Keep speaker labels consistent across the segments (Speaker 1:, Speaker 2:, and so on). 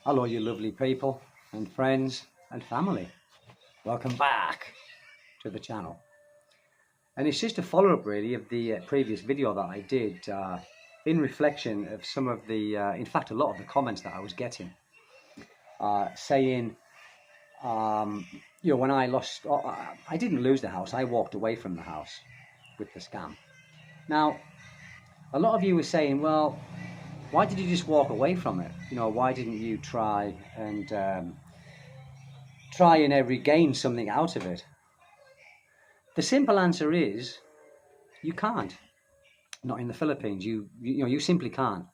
Speaker 1: Hello, you lovely people and friends and family. Welcome back to the channel. And it's just a follow-up really of the previous video that I did in reflection of some of the, in fact, a lot of the comments that I was getting saying, when I lost, I didn't lose the house. I walked away from the house with the scam. Now, a lot of you were saying, well, why did you just walk away from it? Why didn't you try and regain something out of it? The simple answer is you can't. Not in the Philippines. You simply can't.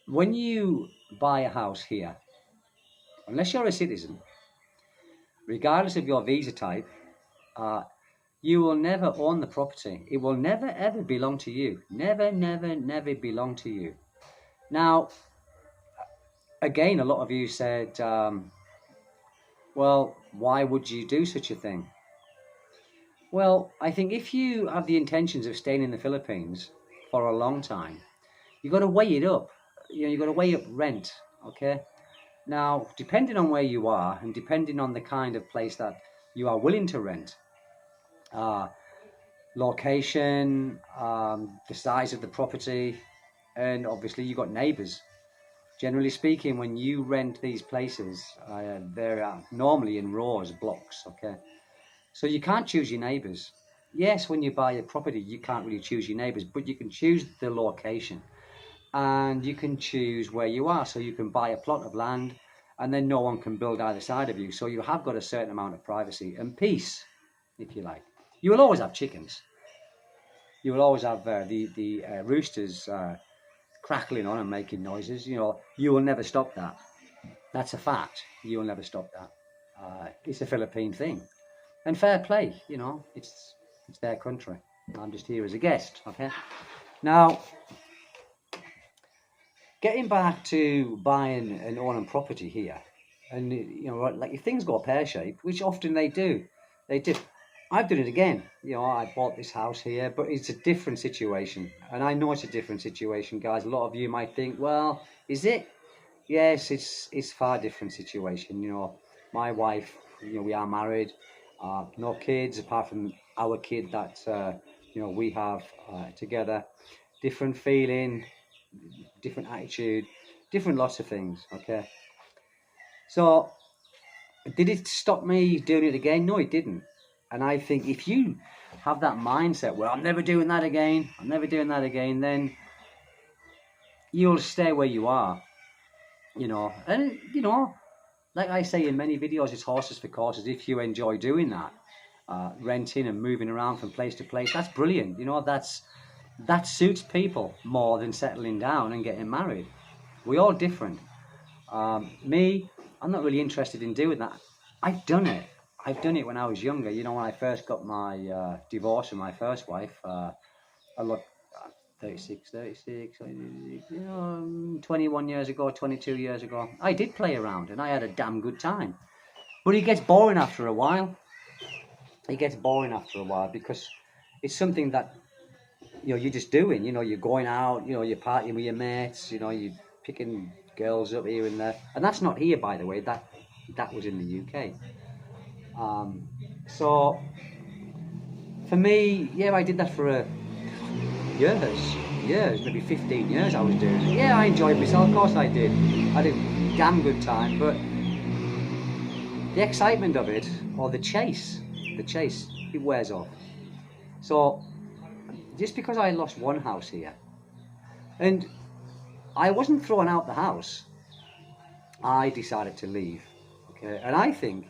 Speaker 1: When you buy a house here, unless you're a citizen, regardless of your visa type, you will never own the property. It will never ever belong to you. Never, never, never belong to you. Now, again, a lot of you said, well, why would you do such a thing? Well, I think if you have the intentions of staying in the Philippines for a long time, you've got to weigh it up. You've got to weigh up rent, okay? Now, depending on where you are and depending on the kind of place that you are willing to rent, location, the size of the property, and obviously you've got neighbours. Generally speaking, when you rent these places, they're normally in rows, blocks, okay? So you can't choose your neighbours. Yes, when you buy a property, you can't really choose your neighbours, but you can choose the location and you can choose where you are. So you can buy a plot of land and then no one can build either side of you. So you have got a certain amount of privacy and peace, if you like. You will always have chickens. You will always have the roosters crackling on and making noises. You will never stop that. That's a fact. You will never stop that. It's a Philippine thing. And fair play, it's their country. I'm just here as a guest, okay? Now, getting back to buying and owning property here, and like if things go pear-shaped, which often they do, I've done it again. I bought this house here, but it's a different situation, and I know it's a different situation, guys. A lot of you might think, well, is it? Yes, it's far different situation. My wife, we are married. No kids apart from our kid that we have together. Different feeling, different attitude, different lots of things. Okay. So, did it stop me doing it again? No, it didn't. And I think if you have that mindset, well, I'm never doing that again. I'm never doing that again. Then you'll stay where you are. And like I say in many videos, it's horses for courses. If you enjoy doing that. Renting and moving around from place to place, that's brilliant. That suits people more than settling down and getting married. We're all different. Me, I'm not really interested in doing that. I've done it when I was younger. When I first got my divorce from my first wife, I looked 36, 21 years ago, 22 years ago. I did play around and I had a damn good time. But it gets boring after a while. Because it's something that you're just doing. You're going out, you're partying with your mates, you're picking girls up here and there, and that's not here, by the way. That was in the UK. So for me, I did that for years, maybe 15 years. I was doing it. I enjoyed myself, of course I did. I had a damn good time, but the excitement of it, or the chase, it wears off. So just because I lost one house here, and I wasn't throwing out the house, I decided to leave. Okay, and I think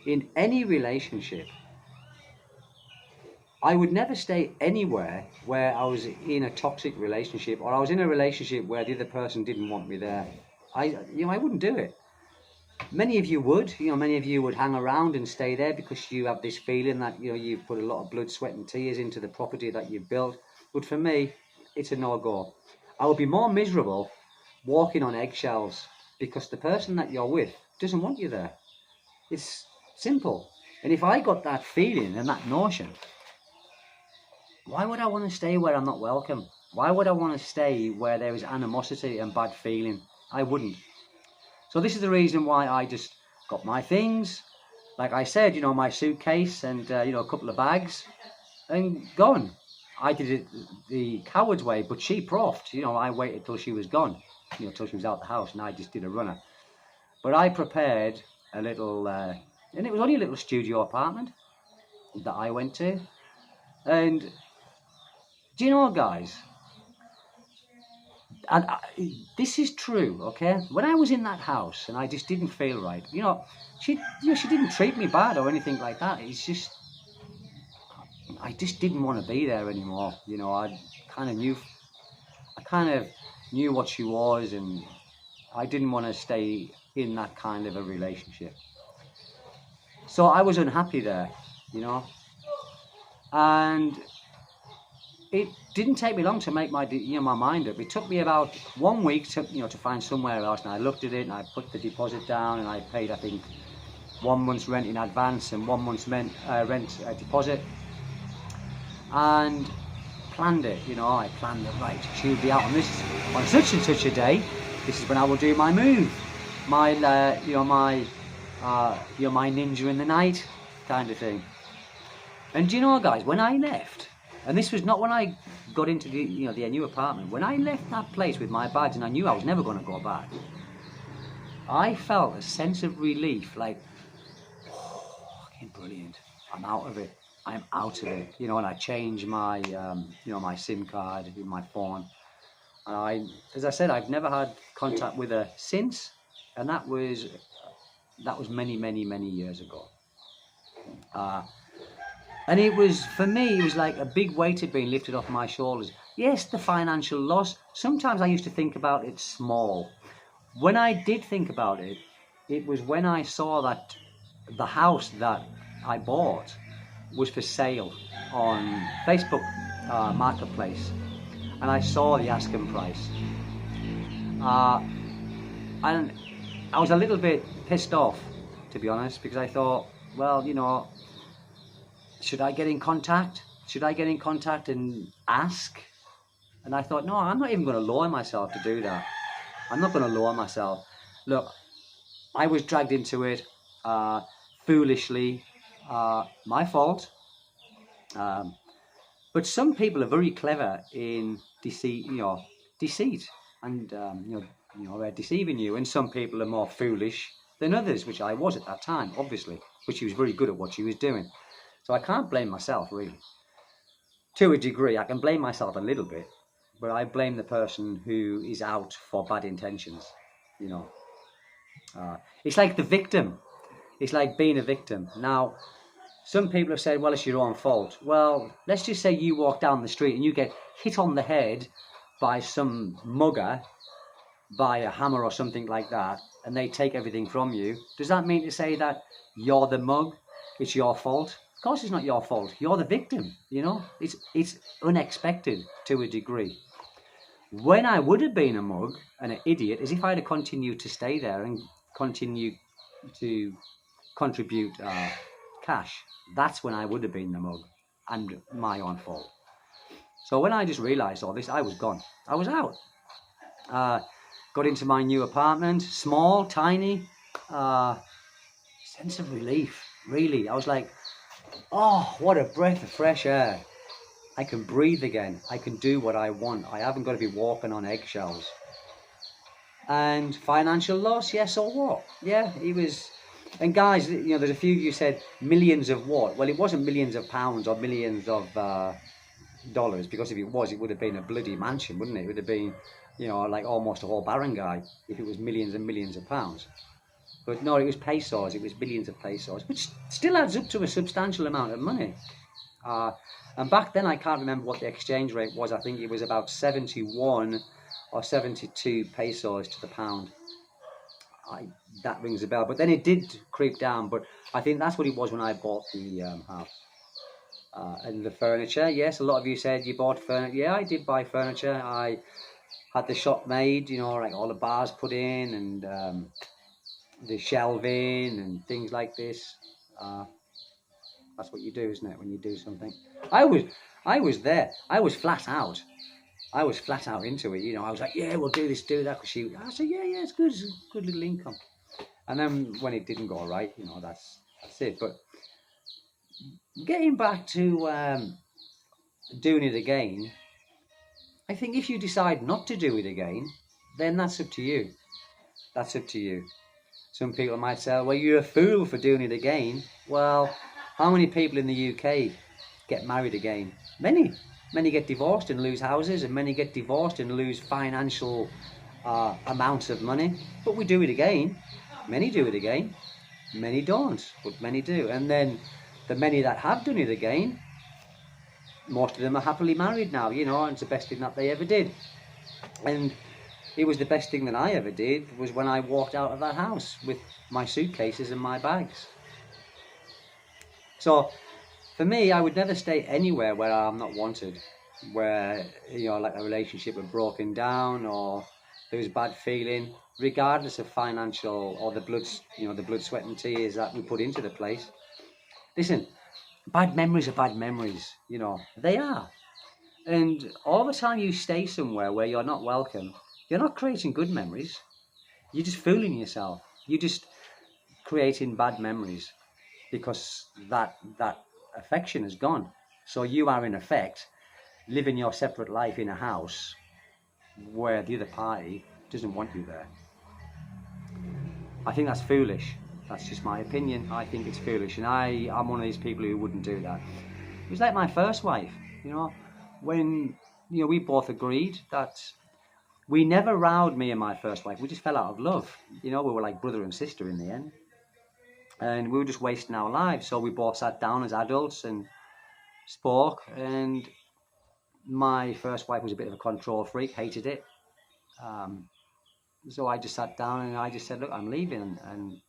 Speaker 1: in any relationship, I would never stay anywhere where I was in a toxic relationship, or I was in a relationship where the other person didn't want me there. I wouldn't do it. Many of you would, many of you would hang around and stay there because you have this feeling that, you've put a lot of blood, sweat and tears into the property that you've built. But for me, it's a no-go. I would be more miserable walking on eggshells because the person that you're with doesn't want you there. It's simple. And if I got that feeling and that notion, why would I want to stay where I'm not welcome? Why would I want to stay where there is animosity and bad feeling? I wouldn't. So this is the reason why I just got my things, like I said, my suitcase and a couple of bags, and gone. I did it the coward's way, but she profed. I waited till she was gone, till she was out the house, and I just did a runner. But I prepared a little, and it was only a little studio apartment that I went to. And do you know, guys, and this is true, okay? When I was in that house and I just didn't feel right, she didn't treat me bad or anything like that. It's just, I just didn't want to be there anymore. I kind of knew what she was, and I didn't want to stay in that kind of a relationship. So I was unhappy there, and it didn't take me long to make my mind up. It took me about 1 week to find somewhere else, and I looked at it and I put the deposit down, and I paid, I think, 1 month's rent in advance and 1 month's rent deposit, and planned it. I planned it, right. She'll be out on such and such a day. This is when I will do my move, my my ninja in the night kind of thing. And do you know, guys, when I left, and this was not when I got into the new apartment, when I left that place with my bags and I knew I was never going to go back, I felt a sense of relief, like, oh, fucking brilliant, I'm out of it. I'm out of it, and I changed my, my SIM card in my phone. And as I said, I've never had contact with her since, and that was many, many, many years ago. And it was, for me, it was like a big weight had been lifted off my shoulders. Yes, the financial loss. Sometimes I used to think about it small. When I did think about it, it was when I saw that the house that I bought was for sale on Facebook Marketplace. And I saw the asking price. And I was a little bit pissed off, to be honest, because I thought, well, should I get in contact? Should I get in contact and ask? And I thought, no, I'm not even going to lower myself to do that. I'm not going to lower myself. Look, I was dragged into it foolishly. My fault. But some people are very clever in deceit, and they're deceiving you. And some people are more foolish than others, which I was at that time, obviously. But she was very good at what she was doing. So I can't blame myself, really. To a degree, I can blame myself a little bit, but I blame the person who is out for bad intentions, It's like the victim. It's like being a victim. Now, some people have said, well, it's your own fault. Well, let's just say you walk down the street and you get hit on the head by some mugger, by a hammer or something like that, and they take everything from you. Does that mean to say that you're the mug? It's your fault? Of course it's not your fault. You're the victim, It's unexpected to a degree. When I would have been a mug and an idiot is if I'd have continued to stay there and continue to contribute cash. That's when I would have been the mug and my own fault. So when I just realised all this, I was gone. I was out. Got into my new apartment, small, tiny. Sense of relief, really. I was like, oh, what a breath of fresh air. I can breathe again. I can do what I want. I haven't got to be walking on eggshells. And financial loss, yes, or what? Yeah, it was. And guys, there's a few of you said millions of what? Well, it wasn't millions of pounds or millions of dollars, because if it was, it would have been a bloody mansion, wouldn't it? It would have been, like almost a whole barangay if it was millions and millions of pounds. But no, it was pesos. It was billions of pesos, which still adds up to a substantial amount of money. And back then, I can't remember what the exchange rate was. I think it was about 71 or 72 pesos to the pound. That rings a bell. But then it did creep down. But I think that's what it was when I bought the house. And the furniture, yes, a lot of you said you bought furniture. Yeah, I did buy furniture. I had the shop made, like all the bars put in and the shelving and things like this. That's what you do, isn't it, when you do something? I was there. I was flat out. I was flat out into it. I was like, yeah, we'll do this, do that. I said, yeah, it's good. It's a good little income. And then when it didn't go right, that's it. But getting back to doing it again, I think if you decide not to do it again, then that's up to you. That's up to you. Some people might say, well, you're a fool for doing it again. Well, how many people in the UK get married again? Many. Many get divorced and lose houses, and many get divorced and lose financial amounts of money. But we do it again. Many do it again. Many don't, but many do. And then the many that have done it again, most of them are happily married now, and it's the best thing that they ever did. And it was the best thing that I ever did was when I walked out of that house with my suitcases and my bags. So for me, I would never stay anywhere where I'm not wanted, where, like a relationship had broken down or there was bad feeling, regardless of financial or the blood, the blood, sweat and tears that we put into the place. Listen, bad memories are bad memories, they are. And all the time you stay somewhere where you're not welcome, you're not creating good memories. You're just fooling yourself. You're just creating bad memories because that affection is gone. So you are, in effect, living your separate life in a house where the other party doesn't want you there. I think that's foolish. That's just my opinion. I think it's foolish, and I'm one of these people who wouldn't do that. It was like my first wife, when we both agreed that we never rowed, me and my first wife. We just fell out of love. We were like brother and sister in the end, and we were just wasting our lives. So we both sat down as adults and spoke. And my first wife was a bit of a control freak, hated it. So I just sat down and I just said, look, I'm leaving. And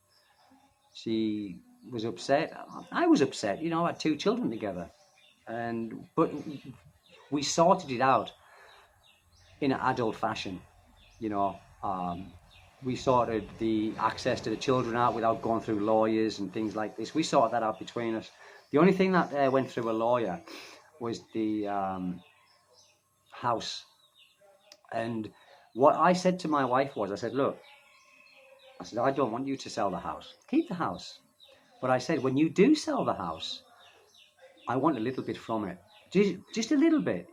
Speaker 1: she was upset. I was upset. I had 2 children together. But we sorted it out in an adult fashion. We sorted the access to the children out without going through lawyers and things like this. We sorted that out between us. The only thing that went through a lawyer was the house. And what I said to my wife was, I said, look, I don't want you to sell the house. Keep the house. But I said, when you do sell the house, I want a little bit from it. Just a little bit.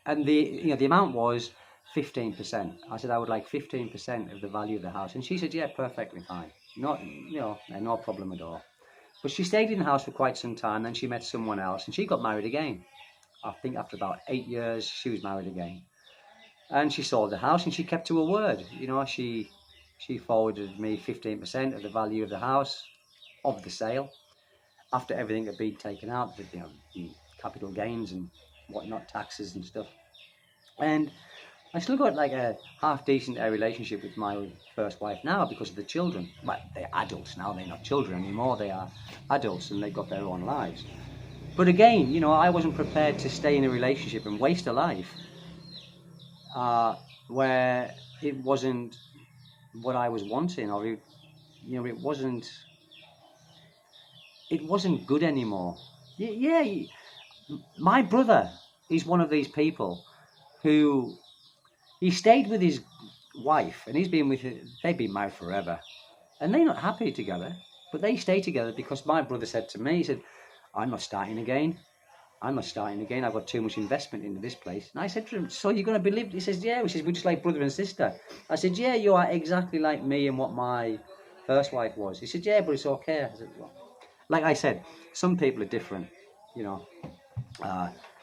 Speaker 1: And the amount was 15%. I said, I would like 15% of the value of the house. And she said, yeah, perfectly fine. No problem at all. But she stayed in the house for quite some time. Then she met someone else and she got married again. I think after about 8 years, she was married again. And she sold the house and she kept to her word. She forwarded me 15% of the value of the house, of the sale, after everything had been taken out, the capital gains and whatnot, taxes and stuff. And I still got like a half-decent relationship with my first wife now because of the children. Well, they're adults now, they're not children anymore, they are adults and they've got their own lives. But again, I wasn't prepared to stay in a relationship and waste a life where it wasn't what I was wanting, or it wasn't good anymore. Yeah, my brother is one of these people who he stayed with his wife, and they've been married forever, and they're not happy together, but they stay together because my brother said to me, he said, I'm not starting again. I've got too much investment into this place. And I said to him, so you're going to be living? He says, yeah. He says, we're just like brother and sister. I said, yeah, you are exactly like me and what my first wife was. He said, yeah, but it's okay. I said, well, like I said, some people are different,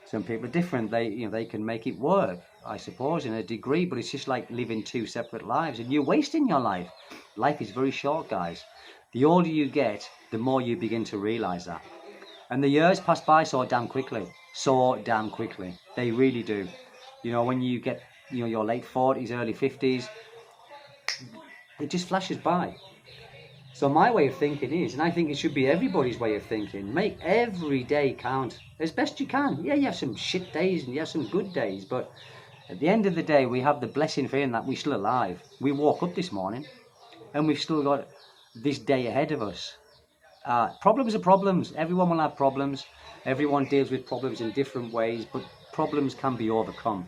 Speaker 1: some people are different. They can make it work, I suppose, in a degree, but it's just like living 2 separate lives, and you're wasting your life. Life is very short, guys. The older you get, the more you begin to realize that. And the years pass by so damn quickly. They really do. When you get, your late 40s, early 50s, it just flashes by. So my way of thinking is, and I think it should be everybody's way of thinking, make every day count as best you can. Yeah, you have some shit days and you have some good days, but at the end of the day, we have the blessing feeling that we're still alive. We woke up this morning and we've still got this day ahead of us. Problems are problems. Everyone will have problems. Everyone deals with problems in different ways, but problems can be overcome.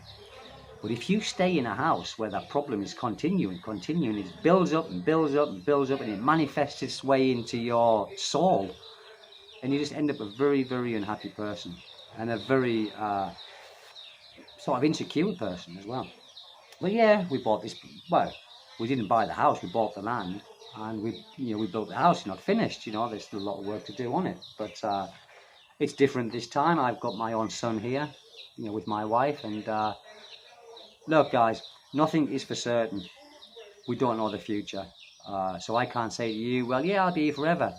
Speaker 1: But if you stay in a house where that problem is continuing, it builds up and builds up and builds up, and it manifests its way into your soul, and you just end up a very, very unhappy person, and a very sort of insecure person as well. But yeah, we bought this. Well, we didn't buy the house; we bought the land, and we built the house. Not finished. There's still a lot of work to do on it, but it's different this time. I've got my own son here, with my wife, and look, guys, nothing is for certain. We don't know the future, so I can't say to you, well, yeah, I'll be here forever.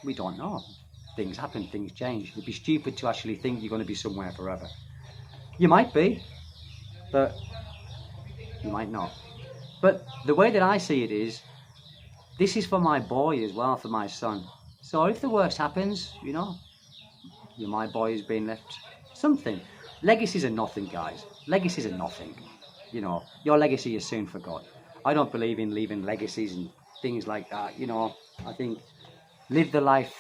Speaker 1: We don't know. Things happen, things change. It'd be stupid to actually think you're going to be somewhere forever. You might be, but you might not. But the way that I see it is, this is for my boy as well, for my son. So if the worst happens, my boy is being left something. Legacies are nothing, guys. Legacies are nothing. Your legacy is soon forgot. I don't believe in leaving legacies and things like that. I think live the life,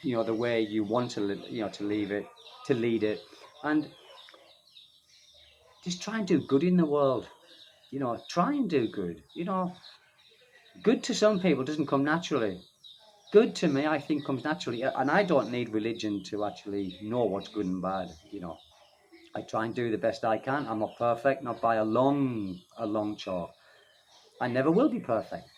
Speaker 1: the way you want to live, to lead it, and just try and do good in the world. Try and do good. Good to some people doesn't come naturally. Good to me, I think, comes naturally, and I don't need religion to actually know what's good and bad. I try and do the best I can. I'm not perfect, not by a long chalk. I never will be perfect,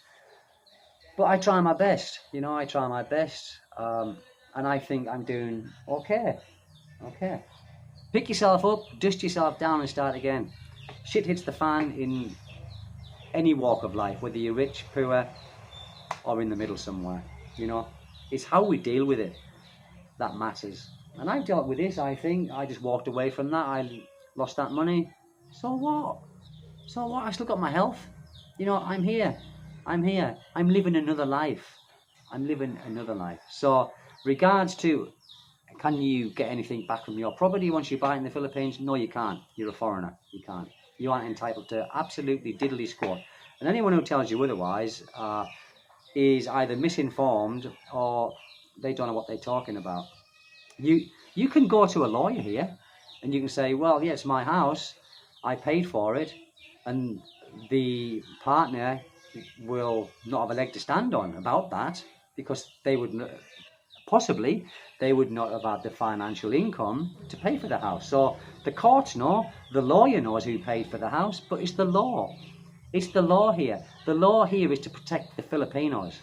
Speaker 1: but I try my best. I try my best, and I think I'm doing okay. Okay. Pick yourself up, dust yourself down, and start again. Shit hits the fan in any walk of life, whether you're rich, poor, or in the middle somewhere. It's how we deal with it that matters. And I've dealt with this, I think. I just walked away from that. I lost that money. So what? I still got my health. I'm here. I'm living another life. So, regards to, can you get anything back from your property once you buy it in the Philippines? No, you can't. You're a foreigner. You can't. You aren't entitled to absolutely diddly squat. And anyone who tells you otherwise is either misinformed or they don't know what they're talking about. You can go to a lawyer here and you can say, well, yeah, it's my house, I paid for it, and the partner will not have a leg to stand on about that, because they would not have had the financial income to pay for the house. So the courts know, the lawyer knows who paid for the house, but it's the law. It's the law here. The law here is to protect the Filipinos.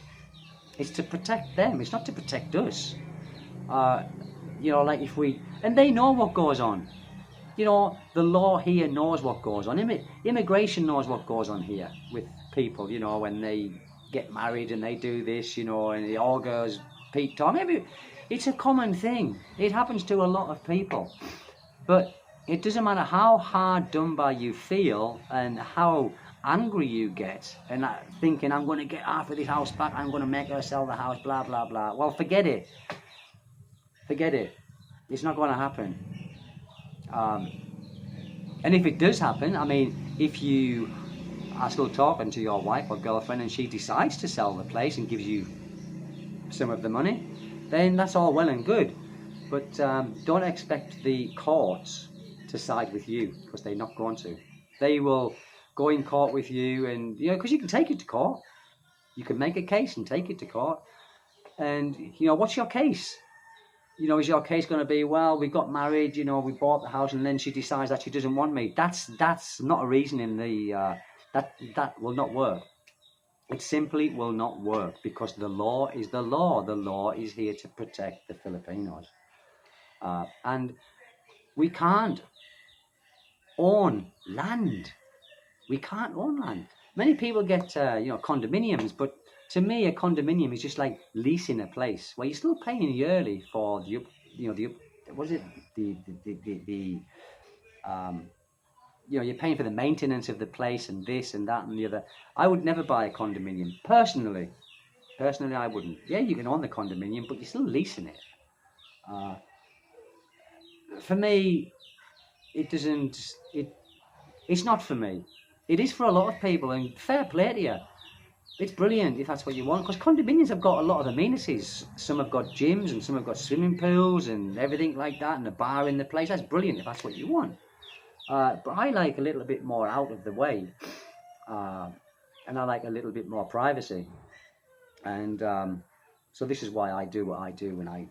Speaker 1: It's to protect them. It's not to protect us. And they know what goes on. The law here knows what goes on. Immigration knows what goes on here with people, when they get married and they do this, and it all goes Pete Tom. It's a common thing. It happens to a lot of people. But it doesn't matter how hard done by you feel and how angry you get and thinking, I'm going to get half of this house back, I'm going to make her sell the house, blah, blah, blah. Well, forget it. It's not going to happen. And if it does happen, if you are still talking to your wife or girlfriend and she decides to sell the place and gives you some of the money, then that's all well and good. But don't expect the courts to side with you, because they're not going to. They will go in court with you, and because you can take it to court. You can make a case and take it to court. And what's your case? Is your case going to be, well, we got married, we bought the house, and then she decides that she doesn't want me? That's not a reason in the that will not work. It simply will not work, because the law is the law. The law is here to protect the Filipinos, and we can't own land. We can't own land. Many people get condominiums, but to me, a condominium is just like leasing a place where you're still paying yearly for you're paying for the maintenance of the place and this and that and the other. I would never buy a condominium personally. I wouldn't. Yeah, you can own the condominium, but you're still leasing it. For me, it's not for me. It is for a lot of people, and fair play to you. It's brilliant if that's what you want, because condominiums have got a lot of amenities. Some have got gyms, and some have got swimming pools and everything like that, and a bar in the place. That's brilliant if that's what you want. But I like a little bit more out of the way, and I like a little bit more privacy. And so this is why I do what I do when I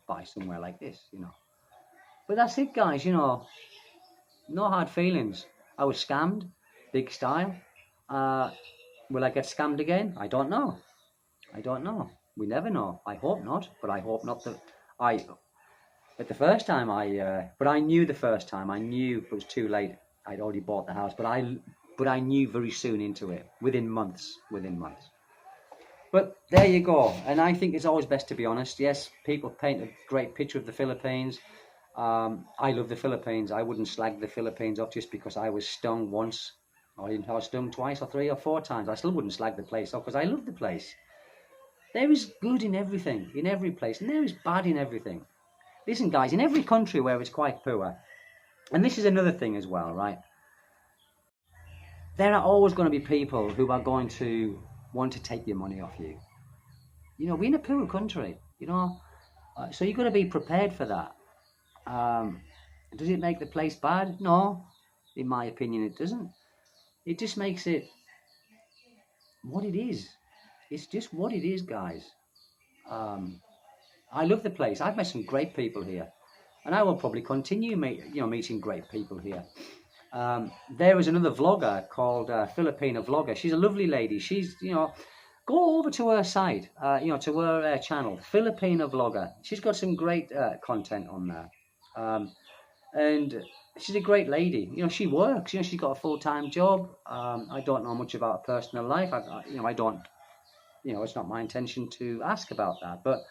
Speaker 1: buy somewhere like this, you know. But that's it, guys. You know, no hard feelings. I was scammed, big style. Uh, will I get scammed again? I don't know. I don't know. We never know. I hope not, but I hope not that I. But the first time but I knew the first time. I knew it was too late. I'd already bought the house, but I knew very soon into it, within months. But there you go. And I think it's always best to be honest. Yes, people paint a great picture of the Philippines. I love the Philippines. I wouldn't slag the Philippines off just because I was stung once. I was stung twice or 3 or 4 times. I still wouldn't slag the place off because I love the place. There is good in everything, in every place, and there is bad in everything. Listen, guys, in every country where it's quite poor, and this is another thing as well, right? There are always going to be people who are going to want to take your money off you. You know, we're in a poor country, you know, so you've got to be prepared for that. Does it make the place bad? No, in my opinion, it doesn't. It just makes it what it is. It's just what it is, guys. I love the place. I've met some great people here, and I will probably continue meeting great people here. There is another vlogger called Filipino Vlogger. She's a lovely lady. She's, you know, go over to her site, to her channel, Filipino Vlogger. She's got some great content on there. And she's a great lady. You know, she works. You know, she's got a full-time job. I don't know much about her personal life. I don't. You know, it's not my intention to ask about that. But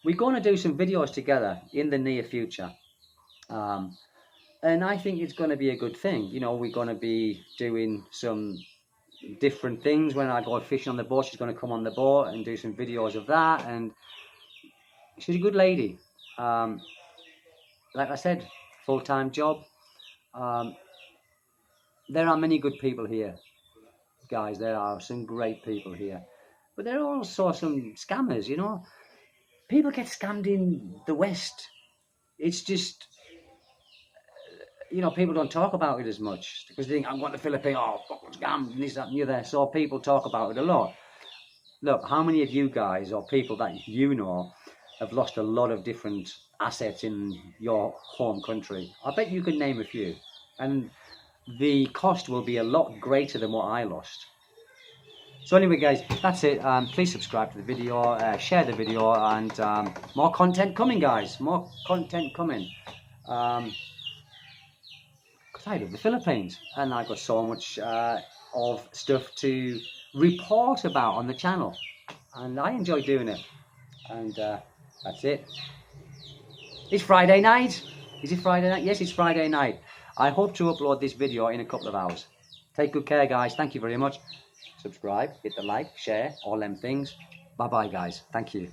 Speaker 1: we're going to do some videos together in the near future. And I think it's going to be a good thing. You know, we're going to be doing some different things. When I go fishing on the boat, she's going to come on the boat and do some videos of that. And she's a good lady. Like I said, full-time job. There are many good people here, guys. There are some great people here. But there are also some scammers, you know. People get scammed in the West. It's just, you know, people don't talk about it as much because they think, I'm going to the Philippines, oh, fucking scam, and this, that, and the other. So people talk about it a lot. Look, how many of you guys or people that you know have lost a lot of different assets in your home country? I bet you could name a few. And the cost will be a lot greater than what I lost. So anyway, guys, that's it. Please subscribe to the video, share the video, and more content coming, guys. More content coming. Because I love the Philippines, and I've got so much of stuff to report about on the channel, and I enjoy doing it. And that's it. It's Friday night. Is it Friday night? Yes, it's Friday night. I hope to upload this video in a couple of hours. Take good care, guys. Thank you very much. Subscribe, hit the like, share, all them things. Bye-bye, guys. Thank you.